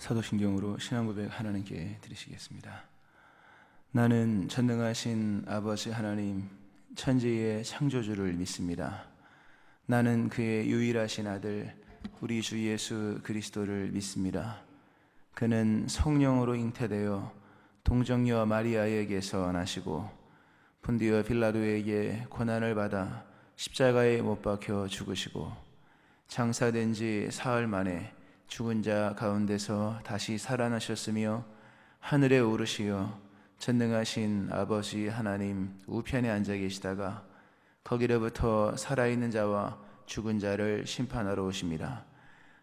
사도신경으로 신앙고백 하나님께 드리시겠습니다. 나는 전능하신 아버지 하나님 천지의 창조주를 믿습니다. 나는 그의 유일하신 아들 우리 주 예수 그리스도를 믿습니다. 그는 성령으로 잉태되어 동정녀 마리아에게서 나시고 본디오 빌라도에게 고난을 받아 십자가에 못 박혀 죽으시고 장사된 지 사흘 만에 죽은 자 가운데서 다시 살아나셨으며 하늘에 오르시어 전능하신 아버지 하나님 우편에 앉아 계시다가 거기로부터 살아있는 자와 죽은 자를 심판하러 오십니다.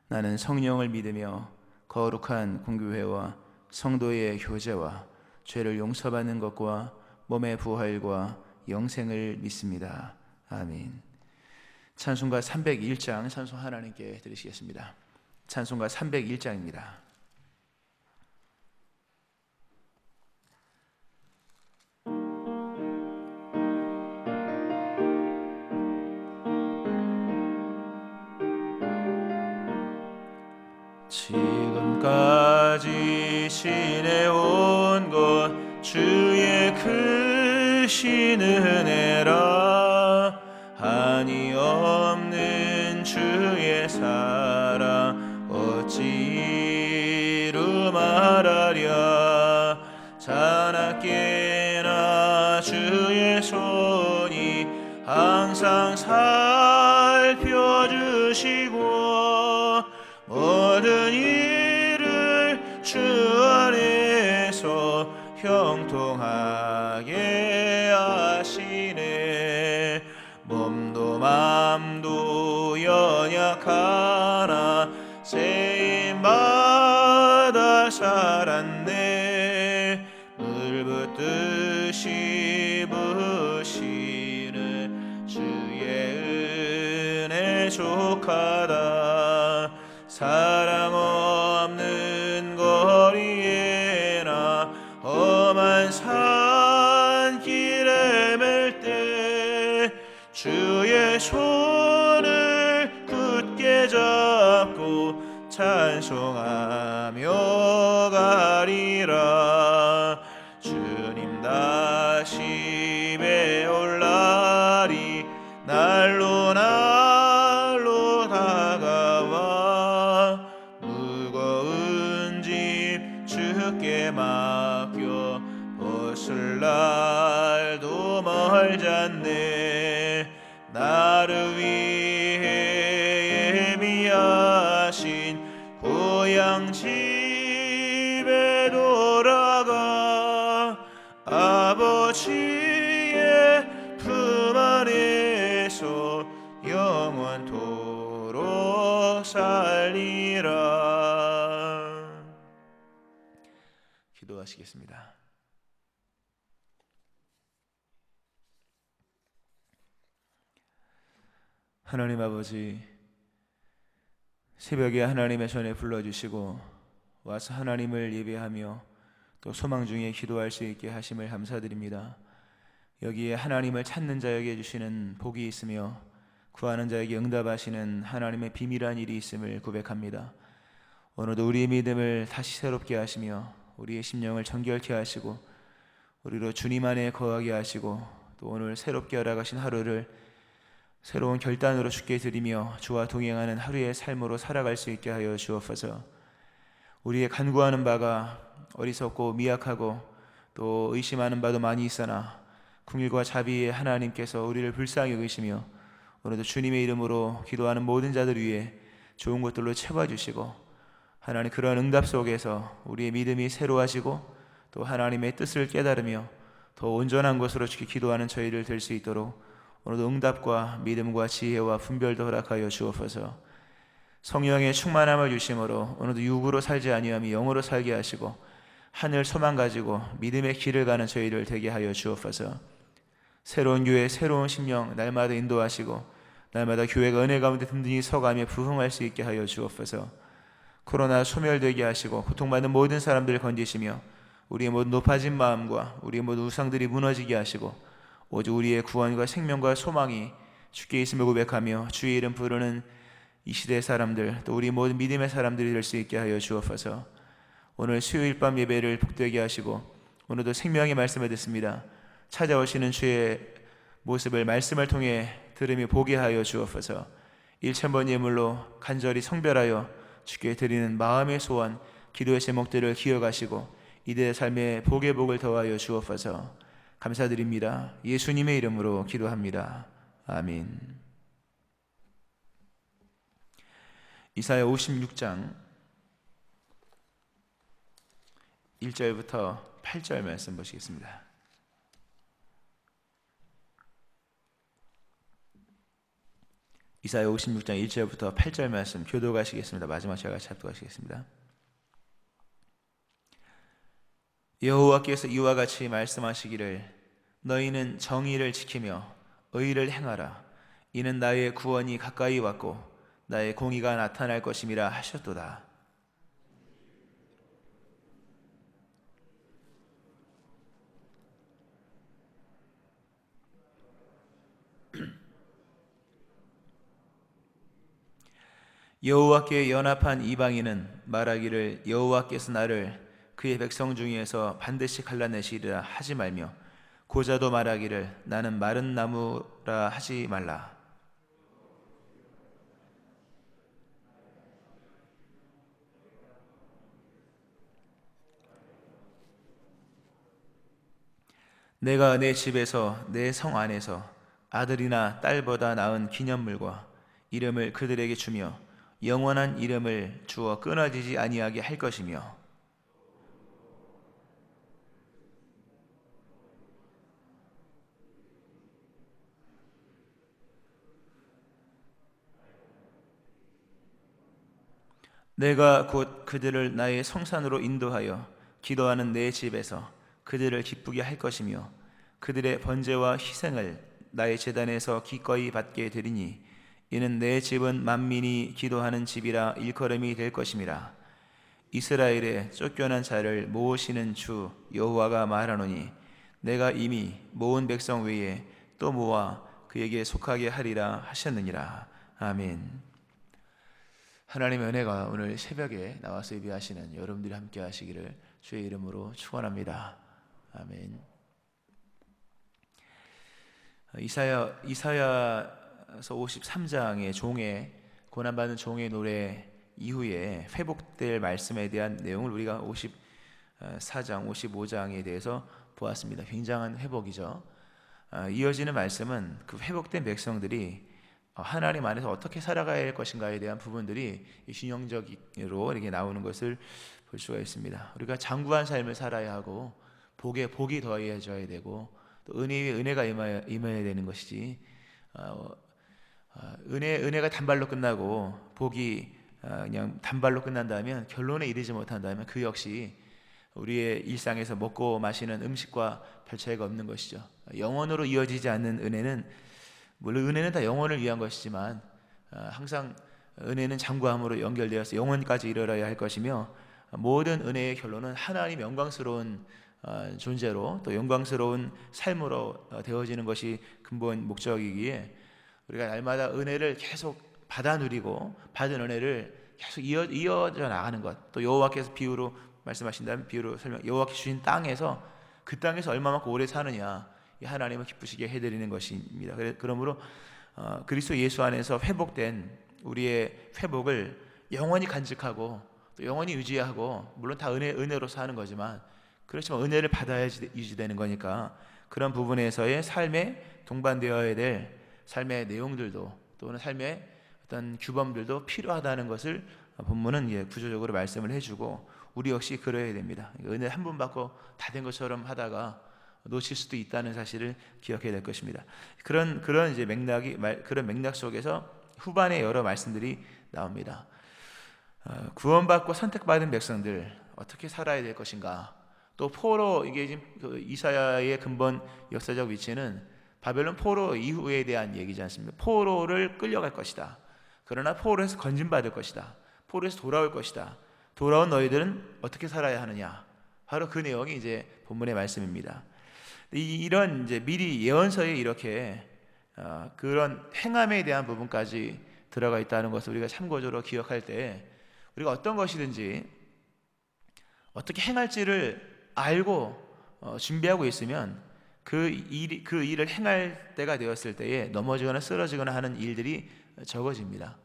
나는 성령을 믿으며 거룩한 공교회와 성도의 교제와 죄를 용서받는 것과 몸의 부활과 영생을 믿습니다. 아멘. 찬송가 301장 찬송 하나님께 드리시겠습니다. 찬송가 301장입니다. 지금까지 지내온 것 주의 크신 은혜라. 한이 없는 주의 사랑 어찌 이루 말하랴. 자나깨나 주의 손이 항상 살펴주시고 모든 일을 주 안에서 형통하게 하시네. 몸도 맘도 연약하나 세임받아 살았네. 물 붓듯이 부으시는 주의 은혜 족하다. 사랑 없는 거리에나 험한 산길에 맬 때 주의 손을 굳게 잡고 찬송하며 가리라. 주님 다시 배올 날이 날로 날로 다가와 무거운 짐 주께 맡겨 벗을 날도 멀잖네. 나를 위해 예비하신 고향 집에 돌아가 아버지의 품 안에서 영원토록 살리라. 기도하시겠습니다. 하나님 아버지, 새벽에 하나님의 전에 불러주시고 와서 하나님을 예배하며 또 소망 중에 기도할 수 있게 하심을 감사드립니다. 여기에 하나님을 찾는 자에게 주시는 복이 있으며 구하는 자에게 응답하시는 하나님의 비밀한 일이 있음을 고백합니다. 오늘도 우리의 믿음을 다시 새롭게 하시며 우리의 심령을 정결케 하시고 우리로 주님 안에 거하게 하시고 또 오늘 새롭게 허락하신 하루를 새로운 결단으로 주께 드리며 주와 동행하는 하루의 삶으로 살아갈 수 있게 하여 주옵소서. 우리의 간구하는 바가 어리석고 미약하고 또 의심하는 바도 많이 있으나 긍휼과 자비의 하나님께서 우리를 불쌍히 여기시며 오늘도 주님의 이름으로 기도하는 모든 자들 위해 좋은 것들로 채워주시고 하나님 그러한 응답 속에서 우리의 믿음이 새로워지고 또 하나님의 뜻을 깨달으며 더 온전한 것으로 주께 기도하는 저희를 될 수 있도록 오늘도 응답과 믿음과 지혜와 분별도 허락하여 주옵소서. 성령의 충만함을 주심으로 오늘도 육으로 살지 아니하며 영으로 살게 하시고 하늘 소망 가지고 믿음의 길을 가는 저희를 되게 하여 주옵소서. 새로운 교회 새로운 심령 날마다 인도하시고 날마다 교회가 은혜 가운데 든든히 서가며 부흥할 수 있게 하여 주옵소서. 코로나 소멸되게 하시고 고통받는 모든 사람들을 건지시며 우리의 모든 높아진 마음과 우리의 모든 우상들이 무너지게 하시고 오직 우리의 구원과 생명과 소망이 주께 있음을 고백하며 주의 이름 부르는 이 시대의 사람들 또 우리 모든 믿음의 사람들이 될 수 있게 하여 주옵소서. 오늘 수요일 밤 예배를 복되게 하시고 오늘도 생명의 말씀을 듣습니다. 찾아오시는 주의 모습을 말씀을 통해 들으며 보게 하여 주옵소서. 1,000번 예물로 간절히 성별하여 주께 드리는 마음의 소원, 기도의 제목들을 기억하시고 이들의 삶에 복의 복을 더하여 주옵소서. 감사드립니다. 예수님의 이름으로 기도합니다. 아멘. 이사야 56장 1절부터 8절 말씀 보시겠습니다. 이사야 56장 1절부터 8절 말씀 교독하시겠습니다. 마지막 제가 합독하시겠습니다. 여호와께서 이와 같이 말씀하시기를 너희는 정의를 지키며 의를 행하라. 이는 나의 구원이 가까이 왔고 나의 공의가 나타날 것임이라 하셨도다. 여호와께 연합한 이방인은 말하기를 여호와께서 나를 그의 백성 중에서 반드시 갈라내시리라 하지 말며 고자도 말하기를 나는 마른 나무라 하지 말라. 내가 내 집에서 내 성 안에서 아들이나 딸보다 나은 기념물과 이름을 그들에게 주며 영원한 이름을 주어 끊어지지 아니하게 할 것이며 내가 곧 그들을 나의 성산으로 인도하여 기도하는 내 집에서 그들을 기쁘게 할 것이며 그들의 번제와 희생을 나의 제단에서 기꺼이 받게 되리니 이는 내 집은 만민이 기도하는 집이라 일컬음이 될 것임이라. 이스라엘의 쫓겨난 자를 모으시는 주 여호와가 말하노니 내가 이미 모은 백성 외에 또 모아 그에게 속하게 하리라 하셨느니라. 아멘. 하나님의 은혜가 오늘 새벽에 나와서 예배하시는 여러분들이 함께 하시기를 주의 이름으로 축원합니다. 아멘. 이사야서 53장의 종의 고난받는 종의 노래 이후에 회복될 말씀에 대한 내용을 우리가 54장, 55장에 대해서 보았습니다. 굉장한 회복이죠. 이어지는 말씀은 그 회복된 백성들이 하나님 안에서 어떻게 살아가야 할 것인가에 대한 부분들이 신형적으로 이렇게 나오는 것을 볼 수가 있습니다. 우리가 장구한 삶을 살아야 하고 복에 복이 더해져야 되고 또 은혜에 은혜가 임해야 되는 것이지 은혜가 단발로 끝나고 복이 그냥 단발로 끝난다면 결론에 이르지 못한다면 그 역시 우리의 일상에서 먹고 마시는 음식과 별 차이가 없는 것이죠. 영원으로 이어지지 않는 은혜는 물론 은혜는 다 영원을 위한 것이지만 항상 은혜는 장구함으로 연결되어서 영원까지 이르러야 할 것이며 모든 은혜의 결론은 하나님 영광스러운 존재로 또 영광스러운 삶으로 되어지는 것이 근본 목적이기에 우리가 날마다 은혜를 계속 받아 누리고 받은 은혜를 계속 이어져 나가는 것, 또 여호와께서 비유로 말씀하신다면 비유로 설명, 여호와께서 주신 땅에서 그 땅에서 얼마만큼 오래 사느냐 이 하나님을 기쁘시게 해드리는 것입니다. 그러므로 그리스도 예수 안에서 회복된 우리의 회복을 영원히 간직하고 또 영원히 유지하고 물론 다 은혜로 사는 거지만 그렇지만 은혜를 받아야지 유지되는 거니까 그런 부분에서의 삶에 동반되어야 될 삶의 내용들도 또는 삶의 어떤 규범들도 필요하다는 것을 본문은 구조적으로 말씀을 해주고 우리 역시 그래야 됩니다. 은혜 한 번 받고 다 된 것처럼 하다가 놓칠 수도 있다는 사실을 기억해야 될 것입니다. 그런 이제 그런 맥락 속에서 후반에 여러 말씀들이 나옵니다. 구원받고 선택받은 백성들 어떻게 살아야 될 것인가? 또 포로 이게 지금 이사야의 근본 역사적 위치는 바벨론 포로 이후에 대한 얘기지 않습니까? 포로를 끌려갈 것이다. 그러나 포로에서 건진받을 것이다. 포로에서 돌아올 것이다. 돌아온 너희들은 어떻게 살아야 하느냐? 바로 그 내용이 이제 본문의 말씀입니다. 이런 이제 미리 예언서에 이렇게 그런 행함에 대한 부분까지 들어가 있다는 것을 우리가 참고적으로 기억할 때 우리가 어떤 것이든지 어떻게 행할지를 알고 준비하고 있으면 그 일을 행할 때가 되었을 때에 넘어지거나 쓰러지거나 하는 일들이 적어집니다.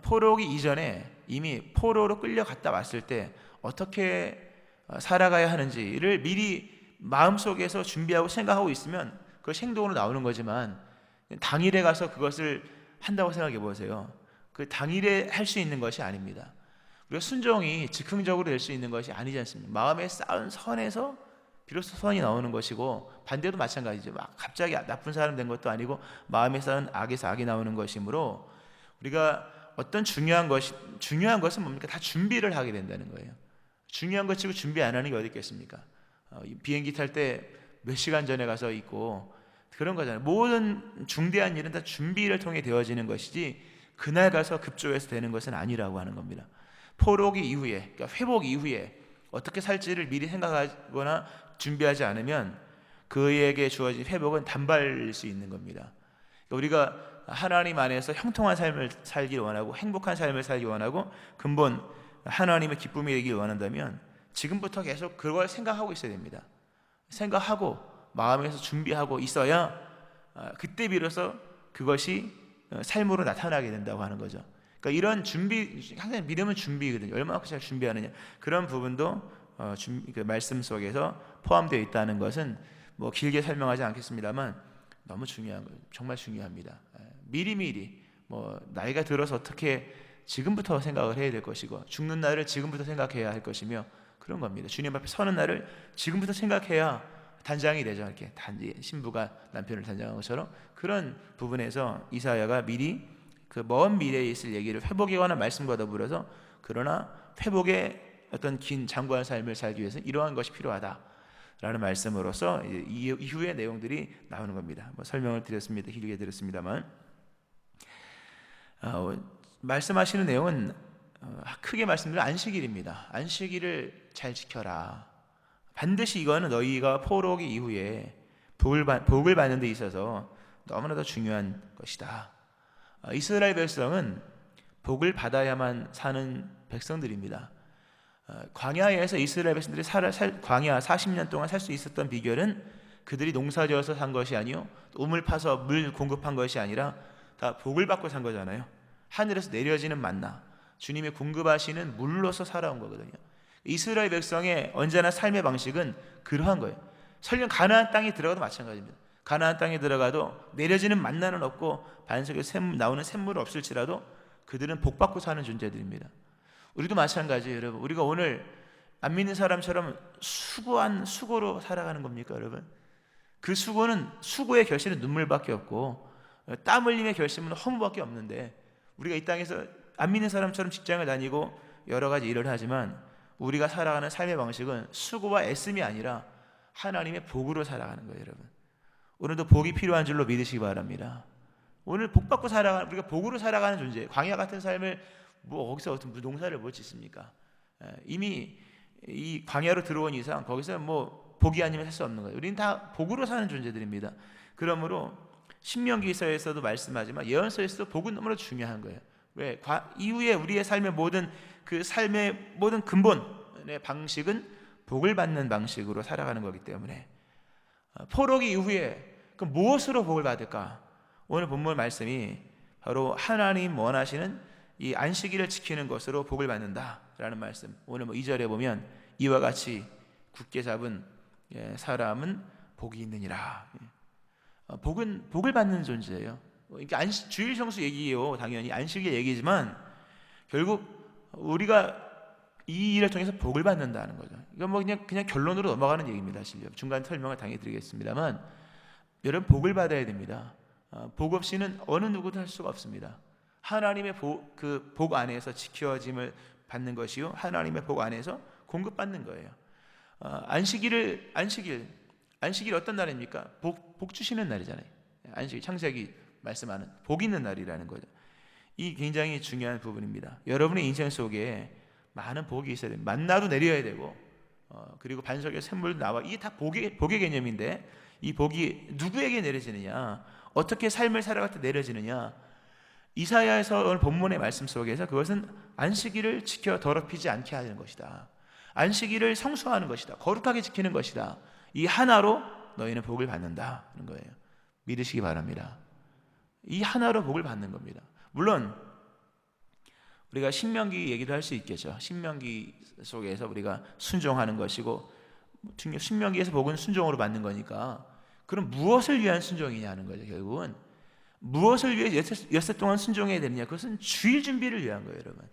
포로기 이전에 이미 포로로 끌려갔다 왔을 때 어떻게 살아가야 하는지를 미리 마음속에서 준비하고 생각하고 있으면 그것이 행동으로 나오는 거지만, 당일에 가서 그것을 한다고 생각해 보세요. 그 당일에 할 수 있는 것이 아닙니다. 우리가 순종이 즉흥적으로 될 수 있는 것이 아니지 않습니까? 마음에 쌓은 선에서 비로소 선이 나오는 것이고, 반대도 마찬가지죠. 막 갑자기 나쁜 사람 된 것도 아니고 마음에 쌓은 악에서 악이 나오는 것이므로, 우리가 어떤 중요한 것은 뭡니까? 다 준비를 하게 된다는 거예요. 중요한 것 치고 준비 안 하는 게 어디 있겠습니까? 비행기 탈 때 몇 시간 전에 가서 있고 그런 거잖아요. 모든 중대한 일은 다 준비를 통해 되어지는 것이지 그날 가서 급조해서 되는 것은 아니라고 하는 겁니다. 포로기 이후에, 그러니까 회복 이후에 어떻게 살지를 미리 생각하거나 준비하지 않으면 그에게 주어진 회복은 단발일 수 있는 겁니다. 그러니까 우리가 하나님 안에서 형통한 삶을 살기 원하고 행복한 삶을 살기 원하고 근본 하나님의 기쁨이 되길 원한다면 지금부터 계속 그걸 생각하고 있어야 됩니다. 생각하고 마음에서 준비하고 있어야 그때 비로소 그것이 삶으로 나타나게 된다고 하는 거죠. 그러니까 이런 준비, 항상 믿음은 준비거든요. 얼마나 잘 준비하느냐, 그런 부분도 그 말씀 속에서 포함되어 있다는 것은 뭐 길게 설명하지 않겠습니다만 너무 중요한 거예요. 정말 중요합니다. 미리미리 뭐 나이가 들어서 어떻게 지금부터 생각을 해야 될 것이고, 죽는 날을 지금부터 생각해야 할 것이며, 그런 겁니다. 주님 앞에 서는 날을 지금부터 생각해야 단장이 되죠. 이렇게 단지 신부가 남편을 단장한 것처럼 그런 부분에서 이사야가 미리 그 먼 미래에 있을 얘기를 회복에 관한 말씀과 더불어서, 그러나 회복의 어떤 긴 장구한 삶을 살기 위해서 이러한 것이 필요하다라는 말씀으로서 이후의 내용들이 나오는 겁니다. 뭐 설명을 드렸습니다. 길게 드렸습니다만 말씀하시는 내용은 크게 말씀드리면 안식일입니다. 안식일을 잘 지켜라. 반드시 이거는 너희가 포로기 이후에 복을 받는 데 있어서 너무나도 중요한 것이다. 이스라엘 백성은 복을 받아야만 사는 백성들입니다. 광야에서 이스라엘 백성들이 광야 40년 동안 살 수 있었던 비결은 그들이 농사지어서 산 것이 아니요, 우물 파서 물 공급한 것이 아니라 다 복을 받고 산 거잖아요. 하늘에서 내려지는 만나, 주님이 공급하시는 물로서 살아온 거거든요. 이스라엘 백성의 언제나 삶의 방식은 그러한 거예요. 설령 가나안 땅에 들어가도 마찬가지입니다. 가나안 땅에 들어가도 내려지는 만나는 없고 반석에 나오는 샘물은 없을지라도 그들은 복받고 사는 존재들입니다. 우리도 마찬가지예요, 여러분. 우리가 오늘 안 믿는 사람처럼 수고한 수고로 살아가는 겁니까, 여러분? 그 수고의 결실은 눈물밖에 없고 땀 흘림의 결실은 허무밖에 없는데, 우리가 이 땅에서 안 믿는 사람처럼 직장을 다니고 여러 가지 일을 하지만 우리가 살아가는 삶의 방식은 수고와 애씀이 아니라 하나님의 복으로 살아가는 거예요, 여러분. 오늘도 복이 필요한 줄로 믿으시기 바랍니다. 오늘 복 받고 살아가는, 우리가 복으로 살아가는 존재, 광야 같은 삶을 뭐 거기서 어떤 농사를 못 짓습니까? 이미 이 광야로 들어온 이상 거기서 뭐 복이 아니면 할 수 없는 거예요. 우리는 다 복으로 사는 존재들입니다. 그러므로 신명기서에서도 말씀하지만 예언서에서도 복은 너무나 중요한 거예요. 왜? 이후에 우리의 삶의 모든 근본의 방식은 복을 받는 방식으로 살아가는 거기 때문에, 포로기 이후에 그 무엇으로 복을 받을까? 오늘 본문 말씀이 바로 하나님 원하시는 이 안식일을 지키는 것으로 복을 받는다라는 말씀. 오늘 2절에 보면 이와 같이 굳게 잡은 사람은 복이 있느니라. 복은 복을 받는 존재예요. 그러니까 주일 성수 얘기예요. 당연히 안식일 얘기지만 결국 우리가 이 일을 통해서 복을 받는다는 거죠. 이건 뭐 그냥 결론으로 넘어가는 얘기입니다. 실력 중간 설명을 당연히 드리겠습니다만, 여러분 복을 받아야 됩니다. 복 없이는 어느 누구도 할 수가 없습니다. 하나님의 복 안에서 지켜짐을 받는 것이요, 하나님의 복 안에서 공급받는 거예요. 안식일 어떤 날입니까? 복 주시는 날이잖아요. 안식일, 창세기 말씀하는 복 있는 날이라는 거죠. 이 굉장히 중요한 부분입니다. 여러분의 인생 속에 많은 복이 있어야 됩니다. 만나도 내려야 되고, 그리고 반석에 샘물도 나와. 이게 다 복의 개념인데, 이 복이 누구에게 내려지느냐, 어떻게 삶을 살아갈 때 내려지느냐, 이사야에서 오늘 본문의 말씀 속에서 그것은 안식일을 지켜 더럽히지 않게 하는 것이다. 안식일을 성수하는 것이다. 거룩하게 지키는 것이다. 이 하나로 너희는 복을 받는다 하는 거예요. 믿으시기 바랍니다. 이 하나로 복을 받는 겁니다. 물론 우리가 신명기 얘기도 할 수 있겠죠. 신명기 속에서 우리가 순종하는 것이고, 신명기에서 복은 순종으로 받는 거니까, 그럼 무엇을 위한 순종이냐 하는 거죠. 결국은 무엇을 위해 엿새 동안 순종해야 되느냐, 그것은 주일 준비를 위한 거예요. 여러분,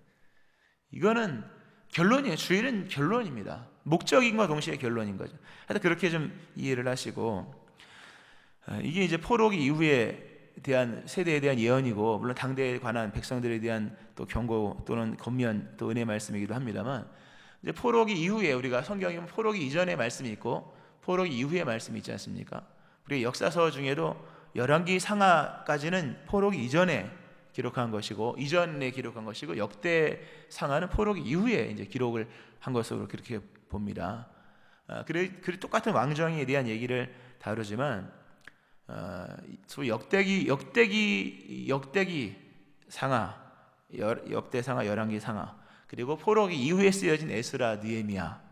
이거는 결론이에요. 주일은 결론입니다. 목적인과 동시에 결론인 거죠. 하여튼 그렇게 좀 이해를 하시고, 이게 이제 포로기 이후에 대한 세대에 대한 예언이고, 물론 당대에 관한 백성들에 대한 또 경고 또는 권면 또 은혜 말씀이기도 합니다만, 이제 포로기 이후에, 우리가 성경에 보면 포로기 이전의 말씀이 있고 포로기 이후의 말씀이 있지 않습니까? 우리 역사서 중에도 열왕기 상하까지는 포로기 이전에 기록한 것이고, 이전에 기록한 것이고, 역대 상하는 포로기 이후에 이제 기록을 한 것으로 그렇게 봅니다. 그래 똑같은 왕정에 대한 얘기를 다루지만, 소위 역대기 상하, 역대 상하, 열왕기 상하, 그리고 포로기 이후에 쓰여진 에스라, 느헤미야,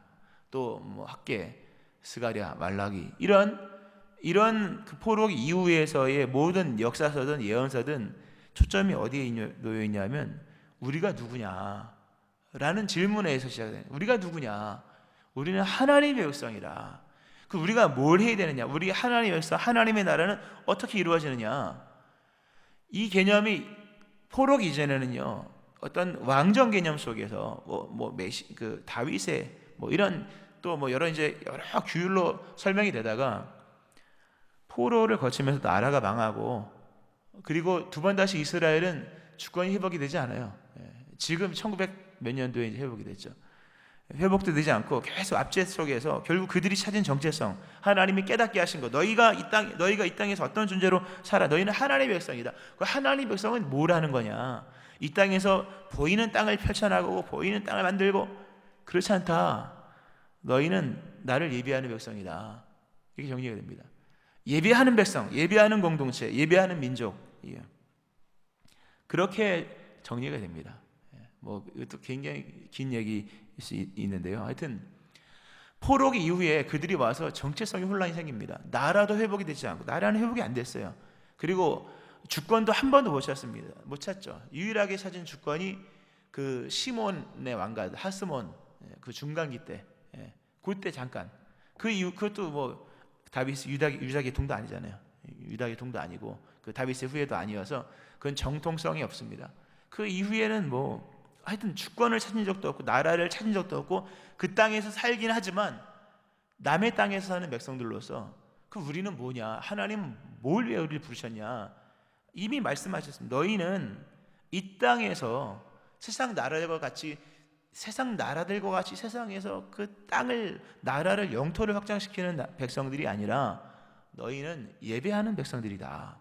또 뭐 학개, 스가랴, 말라기, 이런 그 포로기 이후에서의 모든 역사서든 예언서든 초점이 어디에 놓여 있냐면, 우리가 누구냐라는 질문에서 시작돼요. 우리가 누구냐? 우리는 하나님의 백성이라. 그 우리가 뭘 해야 되느냐? 우리 하나님의 백성, 하나님의 나라는 어떻게 이루어지느냐? 이 개념이 포로기 이전에는요, 어떤 왕정 개념 속에서 그 다윗의 이런 또 여러 규율로 설명이 되다가, 포로를 거치면서 나라가 망하고, 그리고 두 번 다시 이스라엘은 주권이 회복이 되지 않아요. 지금 1900 몇 년도에 이제 회복이 됐죠. 회복도 되지 않고 계속 압제 속에서 결국 그들이 찾은 정체성, 하나님이 깨닫게 하신 것, 너희가 이 땅에서 어떤 존재로 살아, 너희는 하나님의 백성이다. 그 하나님의 백성은 뭘 하는 거냐? 이 땅에서 보이는 땅을 펼쳐나가고 보이는 땅을 만들고, 그렇지 않다. 너희는 나를 예배하는 백성이다. 이렇게 정리가 됩니다. 예배하는 백성, 예배하는 공동체, 예배하는 민족, 그렇게 정리가 됩니다. 이것도 굉장히 긴 얘기일 수 있는데요. 하여튼 포로기 이후에 그들이 와서 정체성의 혼란이 생깁니다. 나라도 회복이 되지 않고, 나라는 회복이 안 됐어요. 그리고 주권도 한 번도 못 찾죠. 유일하게 찾은 주권이 그 시몬의 왕가 하스몬, 그 중간기 때, 그때 잠깐. 그 이후, 그것도 다윗 유다 계통도 아니잖아요. 유다 계통도 아니고 그 다윗의 후예도 아니어서 그건 정통성이 없습니다. 그 이후에는 하여튼 주권을 찾은 적도 없고, 나라를 찾은 적도 없고, 그 땅에서 살긴 하지만 남의 땅에서 사는 백성들로서 그 우리는 뭐냐? 하나님 뭘 위해 우리를 부르셨냐? 이미 말씀하셨습니다. 너희는 이 땅에서 세상 나라들과 같이 세상에서 그 땅을, 나라를, 영토를 확장시키는 백성들이 아니라 너희는 예배하는 백성들이다.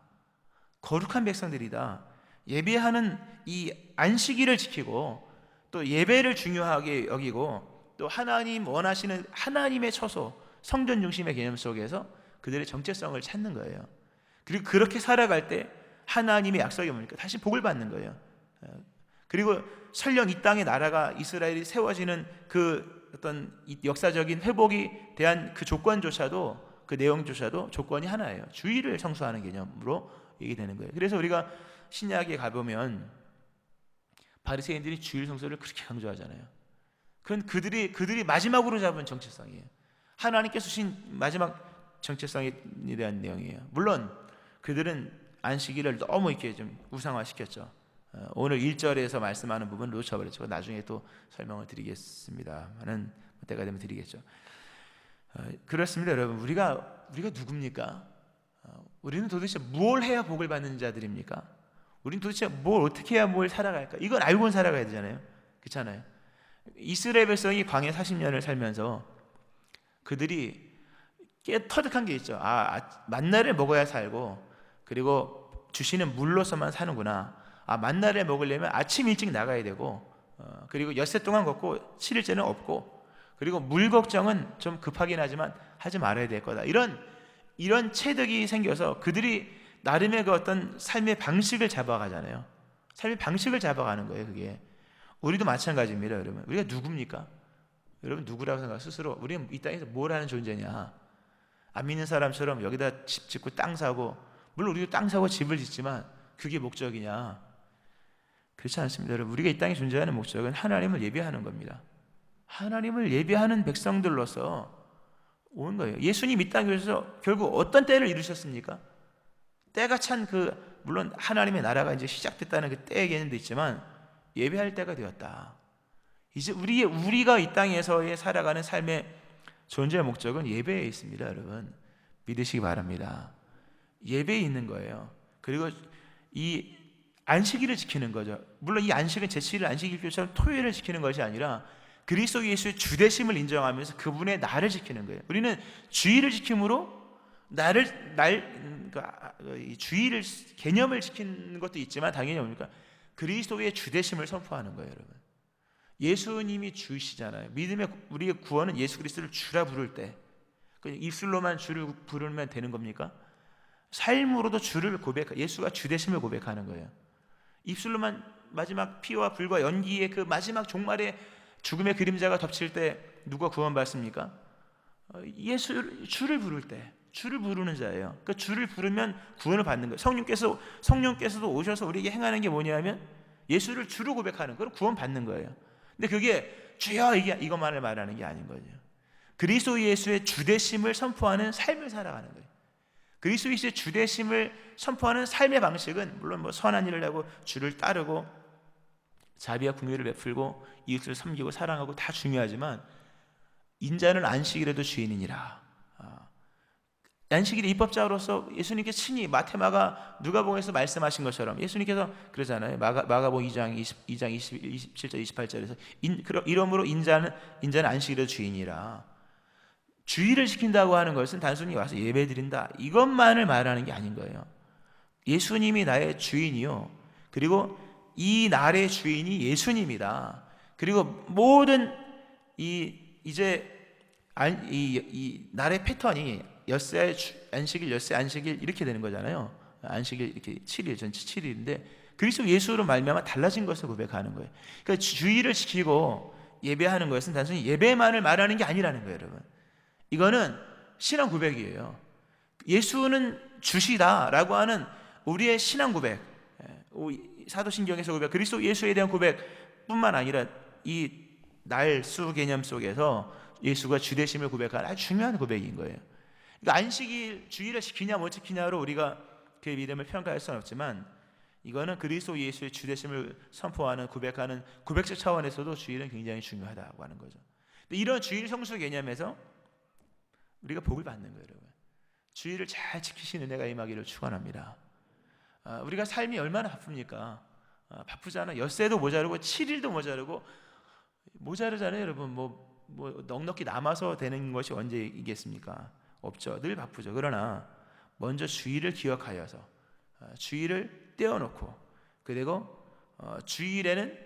거룩한 백성들이다. 예배하는 이 안식일을 지키고, 또 예배를 중요하게 여기고, 또 하나님 원하시는 하나님의 처소, 성전 중심의 개념 속에서 그들의 정체성을 찾는 거예요. 그리고 그렇게 살아갈 때 하나님의 약속이 뭡니까? 다시 복을 받는 거예요. 그리고 설령 이 땅의 나라가, 이스라엘이 세워지는 그 어떤 역사적인 회복이 대한 그 조건조차도, 그 내용조차도 조건이 하나예요. 주의를 성수하는 개념으로 얘기되는 거예요. 그래서 우리가 신약에 가보면 바리새인들이 주일 성수를 그렇게 강조하잖아요. 그건 그들이 마지막으로 잡은 정체성이에요. 하나님께서 주신 마지막 정체성에 대한 내용이에요. 물론 그들은 안식일을 너무 이렇게 좀 우상화시켰죠. 오늘 1절에서 말씀하는 부분을 놓쳐버렸죠. 나중에 또 설명을 드리겠습니다만은 때가 되면 드리겠죠. 그렇습니다, 여러분. 우리가 누굽니까? 우리는 도대체 뭘 해야 복을 받는 자들입니까? 우리는 도대체 뭘 어떻게 해야 뭘 살아갈까? 이건 알고는 살아가야 되잖아요. 그렇잖아요. 이스라엘 백성이 광야 40년을 살면서 그들이 터득한 게 있죠. 만나를 먹어야 살고, 그리고 주시는 물로서만 사는구나. 만나를 먹으려면 아침 일찍 나가야 되고, 그리고 엿새 동안 걷고 7일째는 없고, 그리고 물 걱정은 좀 급하긴 하지만 하지 말아야 될 거다. 이런 체득이 생겨서 그들이 나름의 그 어떤 삶의 방식을 잡아가잖아요. 삶의 방식을 잡아가는 거예요. 그게 우리도 마찬가지입니다, 여러분. 우리가 누굽니까? 여러분 누구라고 생각하세요? 스스로 우리는 이 땅에서 뭘 하는 존재냐? 안 믿는 사람처럼 여기다 집 짓고 땅 사고, 물론 우리도 땅 사고 집을 짓지만 그게 목적이냐? 그렇지 않습니다. 여러분, 우리가 이 땅에 존재하는 목적은 하나님을 예배하는 겁니다. 하나님을 예배하는 백성들로서 온 거예요. 예수님 이 땅에 오셔서 결국 어떤 때를 이루셨습니까? 때가 찬 물론 하나님의 나라가 이제 시작됐다는 그 때의 개념도 있지만 예배할 때가 되었다. 이제 우리가 이 땅에서의 살아가는 삶의 존재의 목적은 예배에 있습니다. 여러분, 믿으시기 바랍니다. 예배에 있는 거예요. 그리고 이 안식일을 지키는 거죠. 물론 이 안식은 제7일 안식일교처럼 토요일을 지키는 것이 아니라 그리스도 예수의 주되심을 인정하면서 그분의 날을 지키는 거예요. 우리는 주일을 지킴으로 이 주일을 개념을 지키는 것도 있지만 당연히 뭡니까? 그리스도의 주되심을 선포하는 거예요, 여러분. 예수님이 주시잖아요. 믿음의 우리의 구원은 예수 그리스도를 주라 부를 때, 입술로만 주를 부르면 되는 겁니까? 삶으로도 주를 예수가 주되심을 고백하는 거예요. 입술로만 마지막 피와 불과 연기의 그 마지막 종말의 죽음의 그림자가 덮칠 때 누가 구원받습니까? 주를 부를 때, 주를 부르는 자예요. 그러니까 주를 부르면 구원을 받는 거예요. 성령께서도 오셔서 우리에게 행하는 게 뭐냐면 예수를 주로 고백하는 거예요. 구원 받는 거예요. 근데 그게 주여 이것만을 말하는 게 아닌 거죠. 그리스도 예수의 주되심을 선포하는 삶을 살아가는 거예요. 그리스도 예수의 주되심을 선포하는 삶의 방식은 물론 선한 일을 하고 주를 따르고 자비와 긍휼을 베풀고 이웃을 섬기고 사랑하고 다 중요하지만 인자는 안식일에도 주인이니라. 안식일의 입법자로서 예수님께 친히 마태마가 누가복음에서 말씀하신 것처럼 예수님께서 그러잖아요. 마가복음 2장 27절 28절에서 이러므로 인자는 안식일의 주인이라. 주일을 지킨다고 하는 것은 단순히 와서 예배드린다 이것만을 말하는 게 아닌 거예요. 예수님이 나의 주인이요, 그리고 이 날의 주인이 예수님이다. 그리고 모든 이 날의 패턴이 엿새 안식일, 엿새 안식일 이렇게 되는 거잖아요. 안식일 이렇게 7일, 전체 7일인데 그리스도 예수로 말미암아 달라진 것을 고백하는 거예요. 그러니까 주일을 지키고 예배하는 것은 단순히 예배만을 말하는 게 아니라는 거예요, 여러분. 이거는 신앙 고백이에요. 예수는 주시다라고 하는 우리의 신앙 고백, 사도신경에서 고백, 그리스도 예수에 대한 고백뿐만 아니라 이 날수 개념 속에서 예수가 주되심을 고백하는 아주 중요한 고백인 거예요. 그러니까 안식일, 주일을 지키냐 못 지키냐로 우리가 그의 믿음을 평가할 수는 없지만 이거는 그리스도 예수의 주되심을 선포하는 고백하는 고백적 차원에서도 주일은 굉장히 중요하다고 하는 거죠. 근데 이런 주일 성수 개념에서 우리가 복을 받는 거예요, 여러분. 주일을 잘 지키시는 은혜가 임하기를 축원합니다. 우리가 삶이 얼마나 바쁩니까? 바쁘잖아요. 엿새도 모자르고 7일도 모자르잖아요, 여러분. 뭐 넉넉히 남아서 되는 것이 언제이겠습니까? 없죠. 늘 바쁘죠. 그러나 먼저 주일을 기억하여서 주일을 떼어놓고, 그리고 주일에는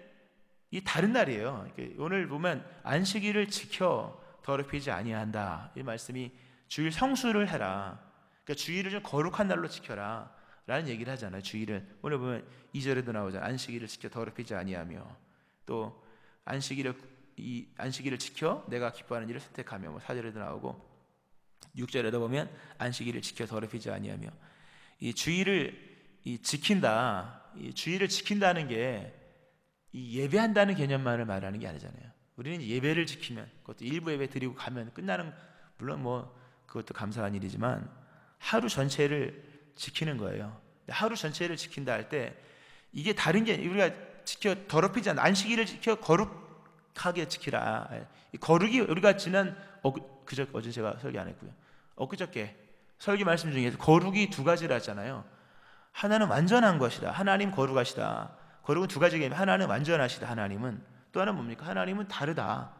이 다른 날이에요. 오늘 보면 안식일을 지켜 더럽히지 아니한다. 이 말씀이 주일 성수를 해라. 그러니까 주일을 좀 거룩한 날로 지켜라 라는 얘기를 하잖아요. 주일을 오늘 보면 2절에도 나오잖아요. 안식일을 지켜 더럽히지 아니하며, 또 안식일을 지켜 내가 기뻐하는 일을 선택하며, 4절에도 나오고 6절에도 보면 안식일을 지켜 더럽히지 아니하며. 이 주일을 지킨다. 이 주일을 지킨다는 게 이 예배한다는 개념만을 말하는 게 아니잖아요. 우리는 예배를 지키면, 그것도 일부 예배 드리고 가면 끝나는, 물론 그것도 감사한 일이지만 하루 전체를 지키는 거예요. 하루 전체를 지킨다 할 때 이게 다른 게, 우리가 지켜 더럽히지 않는 안식일을 지켜 거룩하게 지키라. 이 거룩이 우리가 어제 제가 설교 안 했고요. 엊그저께 설교 말씀 중에서 거룩이 두 가지라 했잖아요. 하나는 완전한 것이다. 하나님 거룩하시다. 거룩은 두 가지 개념. 하나는 완전하시다. 하나님은. 또 하나는 뭡니까? 하나님은 다르다.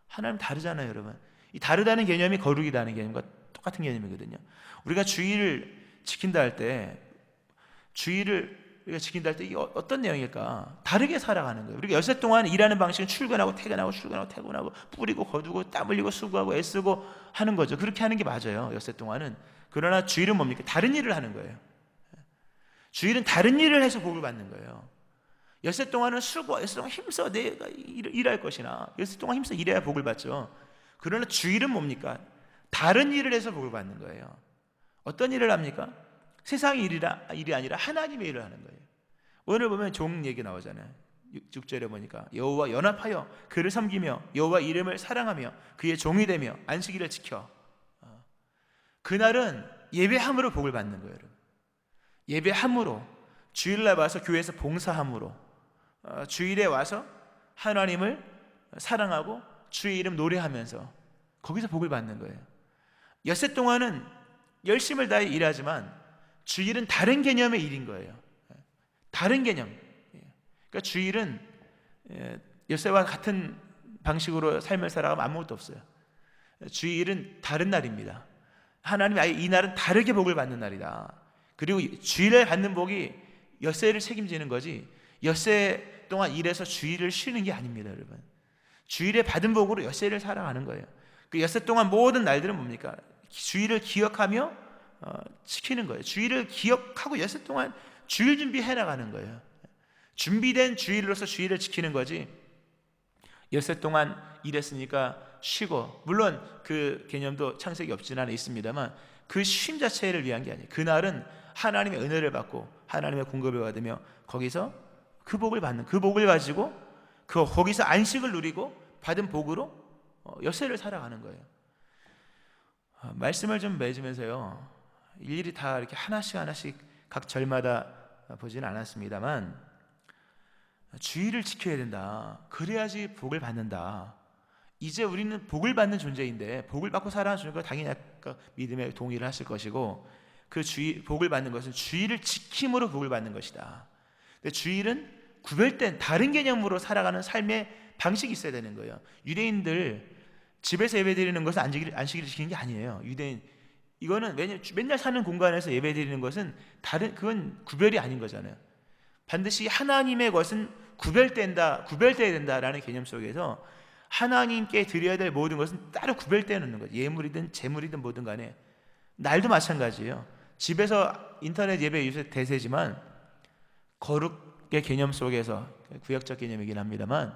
하나님 다르잖아요, 여러분. 이 다르다는 개념이 거룩이라는 개념과 똑같은 개념이거든요. 우리가 주일을 지킨다 할 때, 우리가 지킨다 할 때 이게 어떤 내용일까? 다르게 살아가는 거예요. 우리가 엿새 동안 일하는 방식은 출근하고 퇴근하고 뿌리고 거두고 땀 흘리고 수고하고 애쓰고 하는 거죠. 그렇게 하는 게 맞아요, 엿새 동안은. 그러나 주일은 뭡니까? 다른 일을 하는 거예요. 주일은 다른 일을 해서 복을 받는 거예요. 엿새 동안은 수고, 엿새 동안 힘써 내가 일할 것이나 엿새 동안 힘써 일해야 복을 받죠. 그러나 주일은 뭡니까? 다른 일을 해서 복을 받는 거예요. 어떤 일을 합니까? 세상의 일이 아니라 하나님의 일을 하는 거예요. 오늘 보면 종 얘기 나오잖아요. 6절에 보니까 여호와 연합하여 그를 섬기며 여호와 이름을 사랑하며 그의 종이 되며 안식일을 지켜. 그날은 예배함으로 복을 받는 거예요. 여러분. 예배함으로, 주일날 와서 교회에서 봉사함으로, 주일에 와서 하나님을 사랑하고 주의 이름 노래하면서 거기서 복을 받는 거예요. 엿새 동안은 열심을 다해 일하지만 주일은 다른 개념의 일인 거예요. 다른 개념. 그러니까 주일은 엿새와 같은 방식으로 삶을 살아가면 아무것도 없어요. 주일은 다른 날입니다. 하나님이 아예 이 날은 다르게 복을 받는 날이다. 그리고 주일에 받는 복이 엿새를 책임지는 거지 엿새 동안 일해서 주일을 쉬는 게 아닙니다. 여러분, 주일에 받은 복으로 엿새를 살아가는 거예요. 그 엿새 동안 모든 날들은 뭡니까? 주일을 기억하며 지키는 거예요. 주일을 기억하고 엿새 동안 주일 준비해 나가는 거예요. 준비된 주일로서 주일을 지키는 거지 엿새 동안 일했으니까 쉬고, 물론 그 개념도 창세기 없진 않아 있습니다만 그 쉼 자체를 위한 게 아니에요. 그날은 하나님의 은혜를 받고 하나님의 공급을 받으며 거기서 그 복을 받는, 그 복을 가지고 거기서 안식을 누리고 받은 복으로 엿새를 살아가는 거예요. 말씀을 좀 맺으면서요, 일일이 다 이렇게 하나씩 각 절마다 보지는 않았습니다만 주의를 지켜야 된다. 그래야지 복을 받는다. 이제 우리는 복을 받는 존재인데 복을 받고 살아가는 거 당연히 아까 믿음에 동의를 하실 것이고, 그 복을 받는 것은 주의를 지킴으로 복을 받는 것이다. 근데 주일은 구별된 다른 개념으로 살아가는 삶의 방식이 있어야 되는 거예요. 유대인들 집에서 예배드리는 것은 안식일을 지키는 게 아니에요. 유대인 이거는 맨날 사는 공간에서 예배드리는 것은 그건 구별이 아닌 거잖아요. 반드시 하나님의 것은 구별돼야 된다라는 개념 속에서 하나님께 드려야 될 모든 것은 따로 구별되어 놓는 거죠. 예물이든 제물이든 뭐든 간에. 날도 마찬가지예요. 집에서 인터넷 예배 요새 대세지만 거룩의 개념 속에서, 구약적 개념이긴 합니다만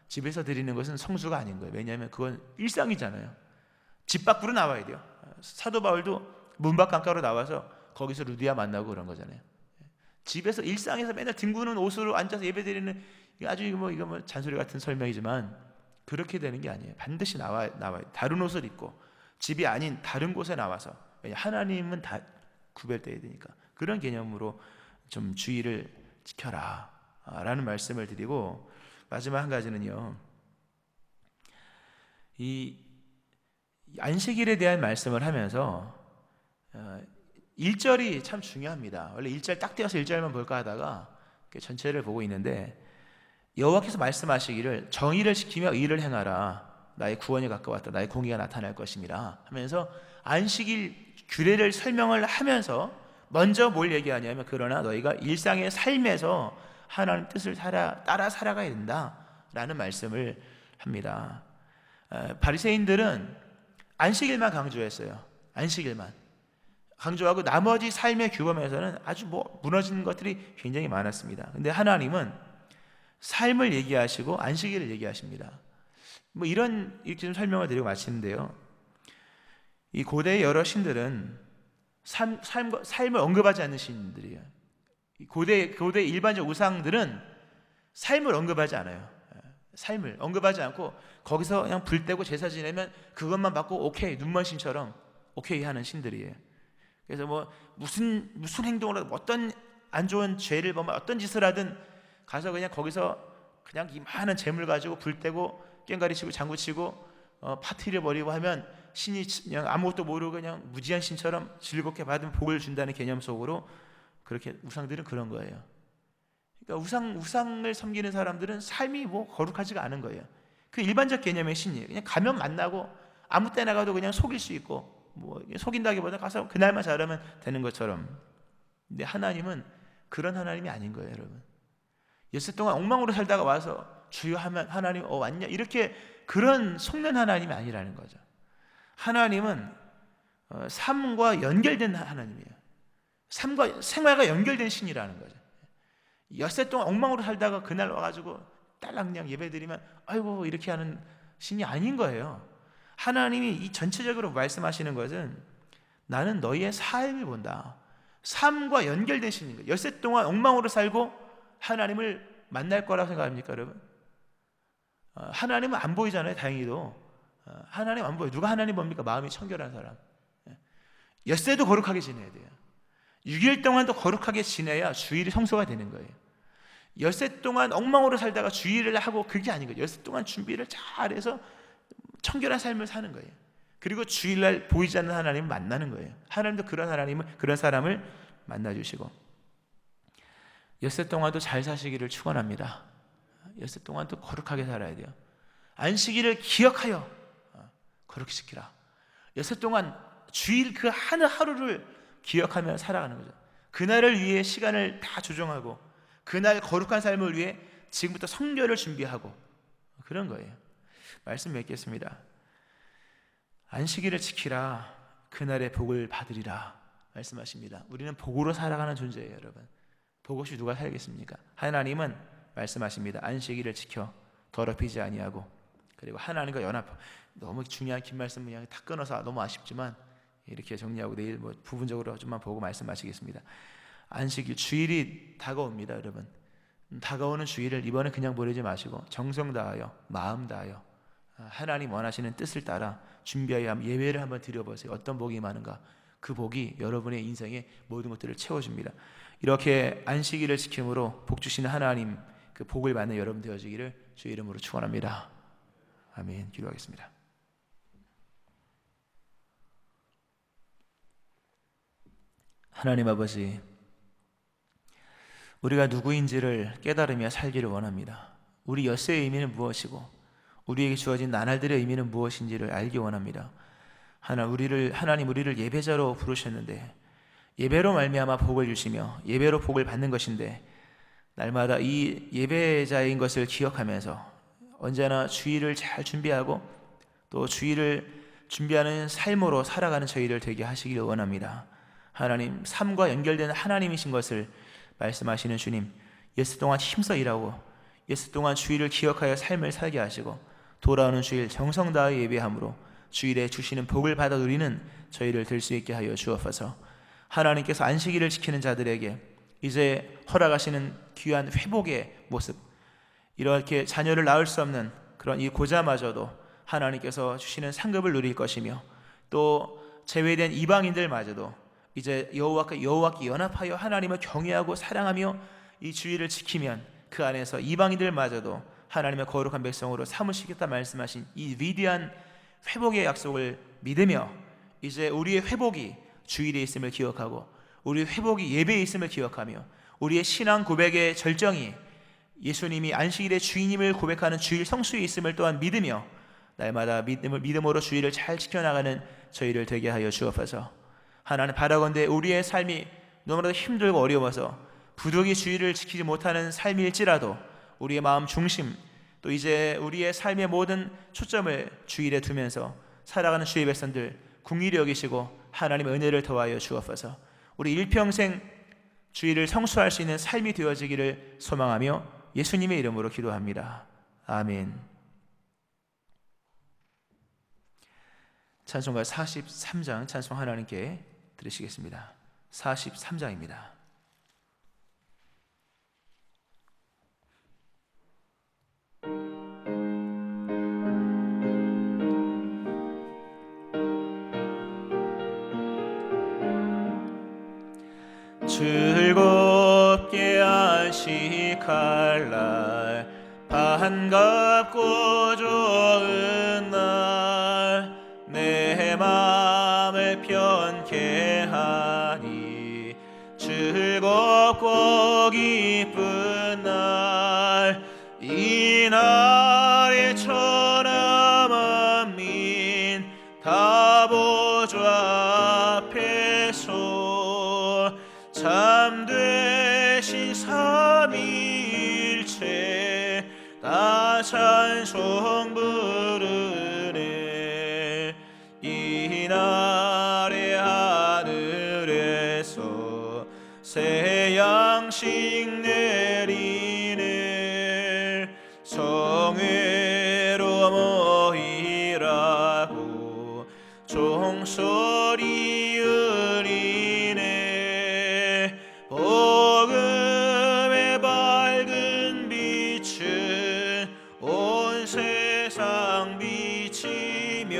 집에서 드리는 것은 성수가 아닌 거예요. 왜냐하면 그건 일상이잖아요. 집 밖으로 나와야 돼요. 사도 바울도 문 밖 강가로 나와서 거기서 루디아 만나고 그런 거잖아요. 집에서 일상에서 맨날 뒹구는 옷으로 앉아서 예배드리는, 아주 이거 잔소리 같은 설명이지만 그렇게 되는 게 아니에요. 반드시 나와요. 다른 옷을 입고 집이 아닌 다른 곳에 나와서, 하나님은 다 구별되어야 되니까 그런 개념으로 좀 주의를 지켜라 라는 말씀을 드리고, 마지막 한 가지는요, 이 안식일에 대한 말씀을 하면서 1절이 참 중요합니다. 원래 1절 딱 떼어서 1절만 볼까 하다가 전체를 보고 있는데, 여호와께서 말씀하시기를 정의를 지키며 의를 행하라. 나의 구원이 가까웠다. 나의 공의가 나타날 것임이라 하면서 안식일 규례를 설명을 하면서 먼저 뭘 얘기하냐면, 그러나 너희가 일상의 삶에서 하나님 뜻을 따라 살아가야 된다라는 말씀을 합니다. 바리새인들은 안식일만 강조했어요. 안식일만 강조하고 나머지 삶의 규범에서는 아주 무너지는 것들이 굉장히 많았습니다. 근데 하나님은 삶을 얘기하시고 안식일을 얘기하십니다. 이렇게 좀 설명을 드리고 마치는데요, 이 고대의 여러 신들은 삶을 언급하지 않는 신들이에요. 고대 일반적 우상들은 삶을 언급하지 않아요. 삶을 언급하지 않고 거기서 그냥 불 떼고 제사 지내면 그것만 받고 오케이, 눈먼 신처럼 오케이 하는 신들이에요. 그래서 무슨 행동을 하든, 어떤 안 좋은 죄를 범하든, 어떤 짓을 하든 가서 그냥 거기서 그냥 이 많은 재물 가지고 불 떼고 꽹가리 치고 장구 치고 파티를 벌이고 하면 신이 그냥 아무것도 모르고 그냥 무지한 신처럼 즐겁게 받은 복을 준다는 개념 속으로, 그렇게 우상들은 그런 거예요. 그러니까 우상을 섬기는 사람들은 삶이 거룩하지가 않은 거예요. 그 일반적 개념의 신이에요. 그냥 가면 만나고 아무 때나 가도 그냥 속일 수 있고, 속인다기보다 가서 그날만 잘하면 되는 것처럼. 근데 하나님은 그런 하나님이 아닌 거예요, 여러분. 엿새 동안 엉망으로 살다가 와서 주여 하면 하나님 왔냐, 이렇게 그런 속는 하나님이 아니라는 거죠. 하나님은 삶과 연결된 하나님이에요. 삶과 생활과 연결된 신이라는 거죠. 엿새 동안 엉망으로 살다가 그날 와가지고 딸랑 그냥 예배드리면 아이고 이렇게 하는 신이 아닌 거예요. 하나님이 이 전체적으로 말씀하시는 것은 나는 너희의 삶을 본다. 삶과 연결된 신인 거예요. 엿새 동안 엉망으로 살고 하나님을 만날 거라고 생각합니까, 여러분? 하나님은 안 보이잖아요. 다행히도 하나님 안 보여요. 누가 하나님 봅니까? 마음이 청결한 사람. 엿새도 거룩하게 지내야 돼요. 6일 동안도 거룩하게 지내야 주일이 성소가 되는 거예요. 엿새 동안 엉망으로 살다가 주일을 하고 그게 아닌 거예요. 엿새 동안 준비를 잘해서 청결한 삶을 사는 거예요. 그리고 주일날 보이지 않는 하나님을 만나는 거예요. 하나님도 그런 사람을 만나주시고, 엿새 동안도 잘 사시기를 축원합니다. 엿새 동안도 거룩하게 살아야 돼요. 안식일을 기억하여 거룩히 지키라. 엿새 동안 주일 그 하루를 기억하며 살아가는 거죠. 그날을 위해 시간을 다 조정하고 그날 거룩한 삶을 위해 지금부터 성결을 준비하고 그런 거예요. 말씀 맺겠습니다. 안식일을 지키라. 그날의 복을 받으리라 말씀하십니다. 우리는 복으로 살아가는 존재예요, 여러분. 복 없이 누가 살겠습니까? 하나님은 말씀하십니다. 안식일을 지켜 더럽히지 아니하고, 그리고 하나님과 연합. 너무 중요한 긴 말씀 그냥 다 끊어서 너무 아쉽지만 이렇게 정리하고 내일 부분적으로 좀만 보고 말씀하시겠습니다. 안식일, 주일이 다가옵니다, 여러분. 다가오는 주일을 이번에 그냥 보내지 마시고 정성 다하여 마음 다하여 하나님 원하시는 뜻을 따라 준비하여 예배를 한번 드려보세요. 어떤 복이 많은가? 그 복이 여러분의 인생의 모든 것들을 채워줍니다. 이렇게 안식일을 지킴으로 복 주시는 하나님, 그 복을 받는 여러분 되어지기를 주의 이름으로 축원합니다. 아멘. 기도하겠습니다. 하나님 아버지, 우리가 누구인지를 깨달으며 살기를 원합니다. 우리 엿새의 의미는 무엇이고 우리에게 주어진 나날들의 의미는 무엇인지를 알기 원합니다. 하나님 우리를 예배자로 부르셨는데 예배로 말미암아 복을 주시며 예배로 복을 받는 것인데, 날마다 이 예배자인 것을 기억하면서 언제나 주일을 잘 준비하고 또 주일을 준비하는 삶으로 살아가는 저희를 되게 하시기를 원합니다. 하나님, 삶과 연결되는 하나님이신 것을 말씀하시는 주님, 엿새 동안 힘써 일하고 엿새 동안 주일을 기억하여 삶을 살게 하시고 돌아오는 주일 정성 다하여 예배함으로 주일에 주시는 복을 받아 누리는 저희를 될 수 있게 하여 주옵소서. 하나님께서 안식일을 지키는 자들에게 이제 허락하시는 귀한 회복의 모습, 이렇게 자녀를 낳을 수 없는 그런 이 고자마저도 하나님께서 주시는 상급을 누릴 것이며, 또 제외된 이방인들마저도 이제 여호와께 연합하여 하나님을 경외하고 사랑하며 이 주일을 지키면 그 안에서 이방인들마저도 하나님의 거룩한 백성으로 삼으시겠다 말씀하신 이 위대한 회복의 약속을 믿으며 이제 우리의 회복이 주일에 있음을 기억하고 우리의 회복이 예배에 있음을 기억하며 우리의 신앙 고백의 절정이 예수님이 안식일의 주인임을 고백하는 주일 성수에 있음을 또한 믿으며 날마다 믿음으로 주일을 잘 지켜나가는 저희를 되게 하여 주옵소서. 하나님, 바라건대 우리의 삶이 너무나도 힘들고 어려워서 부득이 주일을 지키지 못하는 삶일지라도 우리의 마음 중심, 또 이제 우리의 삶의 모든 초점을 주일에 두면서 살아가는 주의 백성들 긍휼히 여기시고 하나님의 은혜를 더하여 주옵소서. 우리 일평생 주일을 성수할 수 있는 삶이 되어지기를 소망하며 예수님의 이름으로 기도합니다. 아멘. 찬송가 43장 찬송 하나님께 드리시겠습니다. 43장입니다. 즐겁게 안식할 날, 반갑고 좋은 날, 내 맘을 편케 하니 즐겁고 기쁜 날, 이 날에 천하 만민 다 보좌 앞에서 참되신 삼위일체 다 찬송 부르네. 이날의 하늘에서 새 양식 내려 종소리 울리네. 복음의 밝은 빛은 온 세상 비치며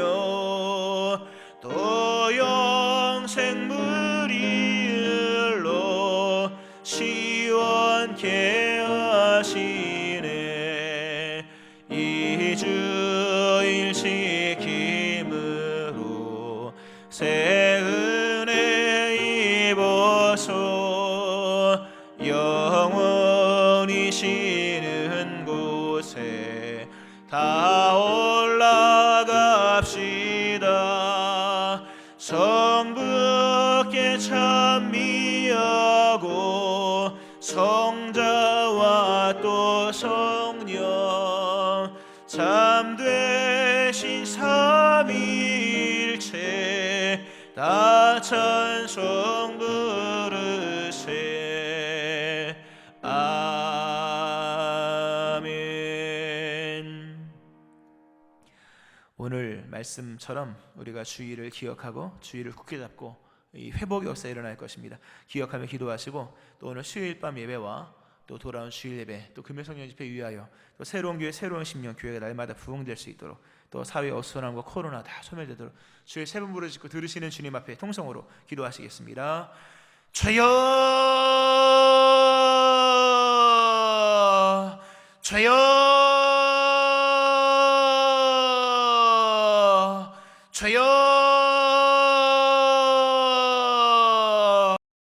또 영생물이 흘러 시원케 하시네. 이 주일 지킴으로 새 은혜 입어서 영원히 쉬는 곳에 다 올라갑시다. 성부께 찬미하고 성자와 또 성령 참되신 삼위일체 다 찬송 부르세. 아멘. 오늘 말씀처럼 우리가 주의를 기억하고 주의를 굳게 잡고 이 회복의 역사가 일어날 것입니다. 기억하며 기도하시고 또 오늘 수요일 밤 예배와 또 돌아온 주일 예배 또 금요 성령 집회 위하여 또 새로운 교회 새로운 심령 교회가 날마다 부흥될 수 있도록 또 사회 어수선함과 코로나 다 소멸되도록 주의 세 번 부르짖고 들으시는 주님 앞에 통성으로 기도하시겠습니다. 주여 주여 주여